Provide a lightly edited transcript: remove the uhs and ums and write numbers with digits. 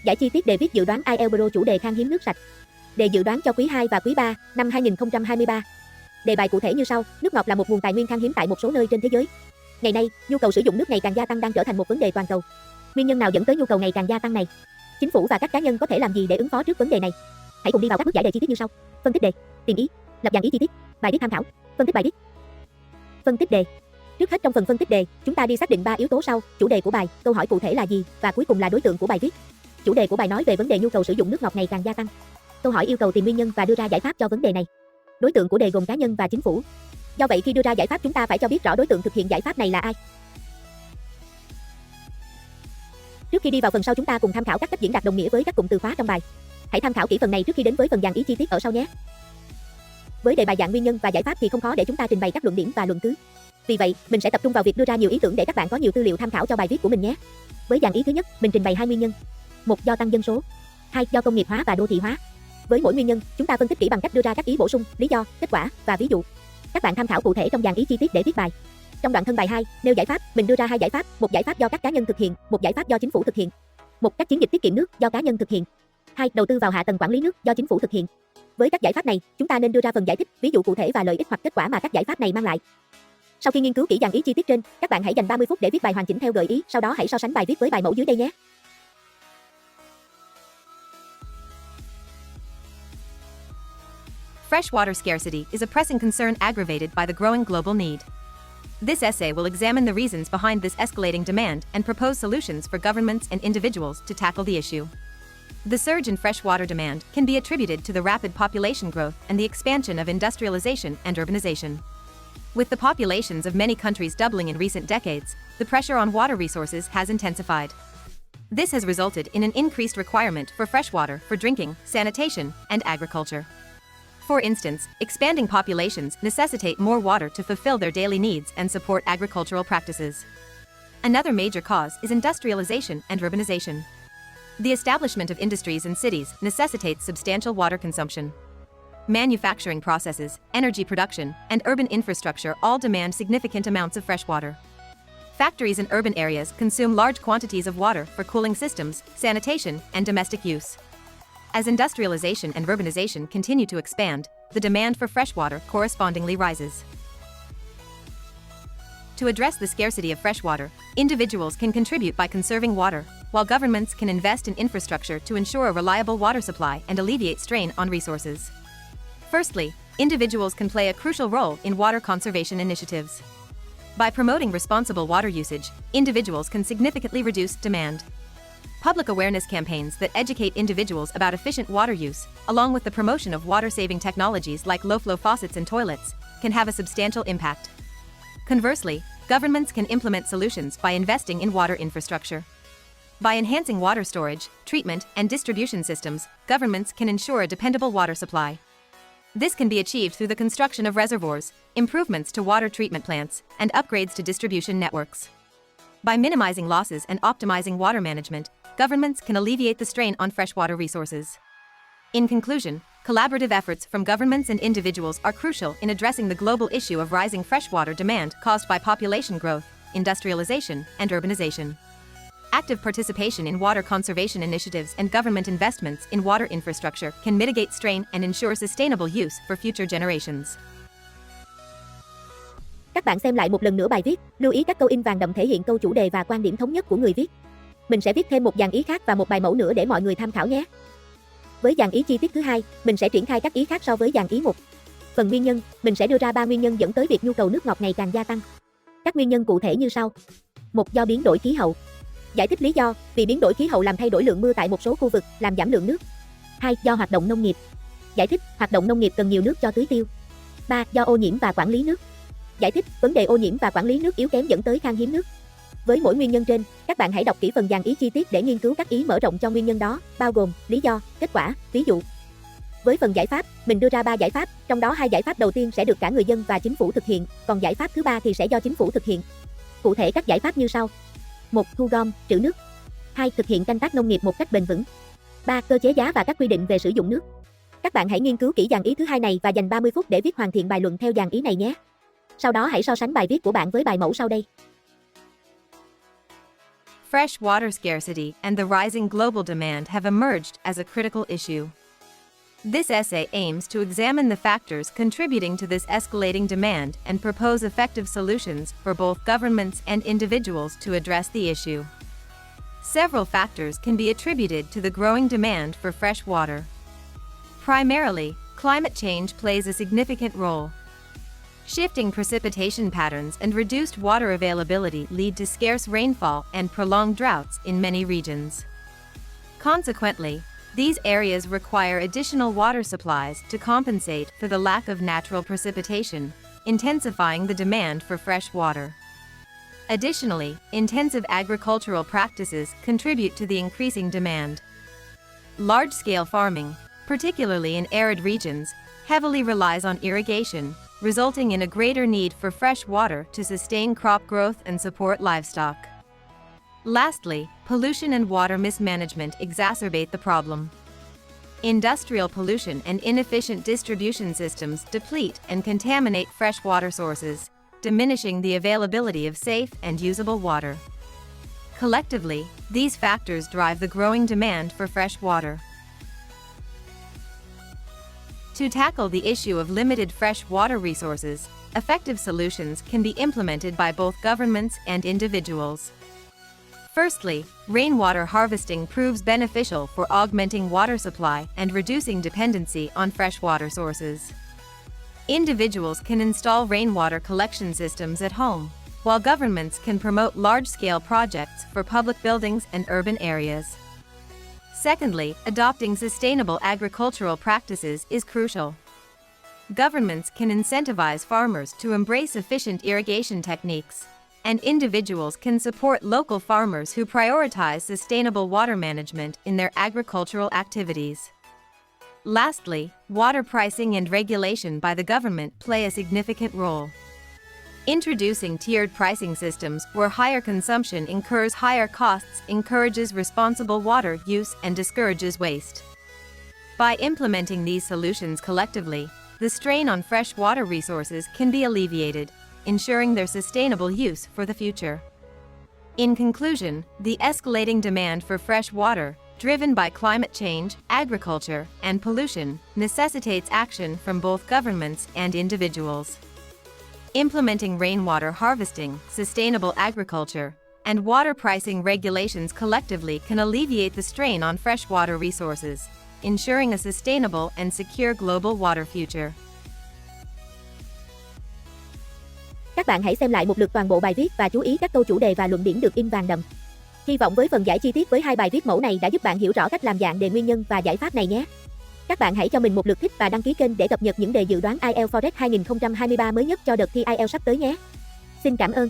Giải chi tiết đề viết dự đoán IELTSbro chủ đề khan hiếm nước sạch. Đề dự đoán cho quý 2 và quý 3 năm 2023. Đề bài cụ thể như sau: nước ngọt là một nguồn tài nguyên khan hiếm tại một số nơi trên thế giới. Ngày nay, nhu cầu sử dụng nước ngày càng gia tăng đang trở thành một vấn đề toàn cầu. Nguyên nhân nào dẫn tới nhu cầu ngày càng gia tăng này? Chính phủ và các cá nhân có thể làm gì để ứng phó trước vấn đề này? Hãy cùng đi vào các bước giải đề chi tiết như sau. Phân tích đề, tìm ý, lập dàn ý chi tiết, bài viết tham khảo, phân tích bài viết. Phân tích đề. Trước hết trong phần phân tích đề, chúng ta đi xác định 3 yếu tố sau: chủ đề của bài, câu hỏi cụ thể là gì, và cuối cùng là đối tượng của bài viết. Chủ đề của bài nói về vấn đề nhu cầu sử dụng nước ngọt ngày càng gia tăng. Câu hỏi yêu cầu tìm nguyên nhân và đưa ra giải pháp cho vấn đề này. Đối tượng của đề gồm cá nhân và chính phủ. Do vậy khi đưa ra giải pháp chúng ta phải cho biết rõ đối tượng thực hiện giải pháp này là ai. Trước khi đi vào phần sau chúng ta cùng tham khảo các cách diễn đạt đồng nghĩa với các cụm từ khóa trong bài. Hãy tham khảo kỹ phần này trước khi đến với phần dàn ý chi tiết ở sau nhé. Với đề bài dạng nguyên nhân và giải pháp thì không khó để chúng ta trình bày các luận điểm và luận cứ. Vì vậy, mình sẽ tập trung vào việc đưa ra nhiều ý tưởng để các bạn có nhiều tư liệu tham khảo cho bài viết của mình nhé. Với dàn ý thứ nhất, mình trình bày 2 nguyên nhân. 1. Do tăng dân số. 2. Do công nghiệp hóa và đô thị hóa. Với mỗi nguyên nhân, chúng ta phân tích kỹ bằng cách đưa ra các ý bổ sung, lý do, kết quả và ví dụ. Các bạn tham khảo cụ thể trong dàn ý chi tiết để viết bài. Trong đoạn thân bài 2, nêu giải pháp, mình đưa ra 2 giải pháp, một giải pháp do các cá nhân thực hiện, một giải pháp do chính phủ thực hiện. 1. Các chiến dịch tiết kiệm nước do cá nhân thực hiện. 2. Đầu tư vào hạ tầng quản lý nước do chính phủ thực hiện. Với các giải pháp này, chúng ta nên đưa ra phần giải thích, ví dụ cụ thể và lợi ích hoặc kết quả mà các giải pháp này mang lại. Sau khi nghiên cứu kỹ dàn ý chi tiết trên, các bạn hãy dành 30 phút để viết bài hoàn chỉnh theo gợi ý, sau đó hãy so sánh bài viết với bài mẫu dưới đây nhé. Freshwater scarcity is a pressing concern aggravated by the growing global need. This essay will examine the reasons behind this escalating demand and propose solutions for governments and individuals to tackle the issue. The surge in freshwater demand can be attributed to the rapid population growth and the expansion of industrialization and urbanization. With the populations of many countries doubling in recent decades, the pressure on water resources has intensified. This has resulted in an increased requirement for freshwater for drinking, sanitation, and agriculture. For instance, expanding populations necessitate more water to fulfill their daily needs and support agricultural practices. Another major cause is industrialization and urbanization. The establishment of industries in cities necessitates substantial water consumption. Manufacturing processes, energy production, and urban infrastructure all demand significant amounts of fresh water. Factories in urban areas consume large quantities of water for cooling systems, sanitation, and domestic use. As industrialization and urbanization continue to expand, the demand for fresh water correspondingly rises. To address the scarcity of fresh water, individuals can contribute by conserving water, while governments can invest in infrastructure to ensure a reliable water supply and alleviate strain on resources. Firstly, individuals can play a crucial role in water conservation initiatives. By promoting responsible water usage, individuals can significantly reduce demand. Public awareness campaigns that educate individuals about efficient water use, along with the promotion of water-saving technologies like low-flow faucets and toilets, can have a substantial impact. Conversely, governments can implement solutions by investing in water infrastructure. By enhancing water storage, treatment, and distribution systems, governments can ensure a dependable water supply. This can be achieved through the construction of reservoirs, improvements to water treatment plants, and upgrades to distribution networks. By minimizing losses and optimizing water management, governments can alleviate the strain on freshwater resources. In conclusion, collaborative efforts from governments and individuals are crucial in addressing the global issue of rising freshwater demand caused by population growth, industrialization, and urbanization. Active participation in water conservation initiatives and government investments in water infrastructure can mitigate strain and ensure sustainable use for future generations. Các bạn xem lại một lần nữa bài viết, lưu ý các câu in vàng đậm thể hiện câu chủ đề và quan điểm thống nhất của người viết. Mình sẽ viết thêm một dàn ý khác và một bài mẫu nữa để mọi người tham khảo nhé. Với dàn ý chi tiết thứ hai, mình sẽ triển khai các ý khác so với dàn ý 1. Phần nguyên nhân, mình sẽ đưa ra 3 nguyên nhân dẫn tới việc nhu cầu nước ngọt ngày càng gia tăng. Các nguyên nhân cụ thể như sau. 1. Do biến đổi khí hậu. Giải thích lý do, vì biến đổi khí hậu làm thay đổi lượng mưa tại một số khu vực, làm giảm lượng nước. 2. Do hoạt động nông nghiệp. Giải thích, hoạt động nông nghiệp cần nhiều nước cho tưới tiêu. 3. Do ô nhiễm và quản lý nước. Giải thích, vấn đề ô nhiễm và quản lý nước yếu kém dẫn tới khan hiếm nước. Với mỗi nguyên nhân trên, các bạn hãy đọc kỹ phần dàn ý chi tiết để nghiên cứu các ý mở rộng cho nguyên nhân đó, bao gồm lý do, kết quả, ví dụ. Với phần giải pháp, mình đưa ra 3 giải pháp, trong đó 2 giải pháp đầu tiên sẽ được cả người dân và chính phủ thực hiện, còn giải pháp thứ 3 thì sẽ do chính phủ thực hiện. Cụ thể các giải pháp như sau. 1. Thu gom, trữ nước. 2. Thực hiện canh tác nông nghiệp một cách bền vững. 3. Cơ chế giá và các quy định về sử dụng nước. Các bạn hãy nghiên cứu kỹ dàn ý thứ hai này và dành 30 phút để viết hoàn thiện bài luận theo dàn ý này nhé. Sau đó hãy so sánh bài viết của bạn với bài mẫu sau đây. fresh water scarcity and the rising global demand have emerged as a critical issue. This essay aims to examine the factors contributing to this escalating demand and propose effective solutions for both governments and individuals to address the issue. Several factors can be attributed to the growing demand for fresh water. Primarily, climate change plays a significant role. Shifting precipitation patterns and reduced water availability lead to scarce rainfall and prolonged droughts in many regions. Consequently, these areas require additional water supplies to compensate for the lack of natural precipitation, intensifying the demand for fresh water. Additionally, intensive agricultural practices contribute to the increasing demand. Large-scale farming, particularly in arid regions, heavily relies on irrigation, resulting in a greater need for fresh water to sustain crop growth and support livestock. Lastly, pollution and water mismanagement exacerbate the problem. Industrial pollution and inefficient distribution systems deplete and contaminate freshwater sources, diminishing the availability of safe and usable water. Collectively, these factors drive the growing demand for fresh water. To tackle the issue of limited fresh water resources, effective solutions can be implemented by both governments and individuals. Firstly, rainwater harvesting proves beneficial for augmenting water supply and reducing dependency on freshwater sources. Individuals can install rainwater collection systems at home, while governments can promote large-scale projects for public buildings and urban areas. Secondly, adopting sustainable agricultural practices is crucial. Governments can incentivize farmers to embrace efficient irrigation techniques, and individuals can support local farmers who prioritize sustainable water management in their agricultural activities. Lastly, water pricing and regulation by the government play a significant role. Introducing tiered pricing systems where higher consumption incurs higher costs encourages responsible water use and discourages waste. By implementing these solutions collectively, the strain on fresh water resources can be alleviated, ensuring their sustainable use for the future. In conclusion, the escalating demand for fresh water, driven by climate change, agriculture, and pollution, necessitates action from both governments and individuals. Implementing rainwater harvesting, sustainable agriculture, and water pricing regulations collectively can alleviate the strain on freshwater resources, ensuring a sustainable and secure global water future. Các bạn hãy xem lại một lượt toàn bộ bài viết và chú ý các câu chủ đề và luận điểm được in vàng đậm. Hy vọng với phần giải chi tiết với 2 bài viết mẫu này đã giúp bạn hiểu rõ cách làm dạng đề nguyên nhân và giải pháp này nhé. Các bạn hãy cho mình một lượt thích và đăng ký kênh để cập nhật những đề dự đoán IELTS Forex 2023 mới nhất cho đợt thi IELTS sắp tới nhé. Xin cảm ơn.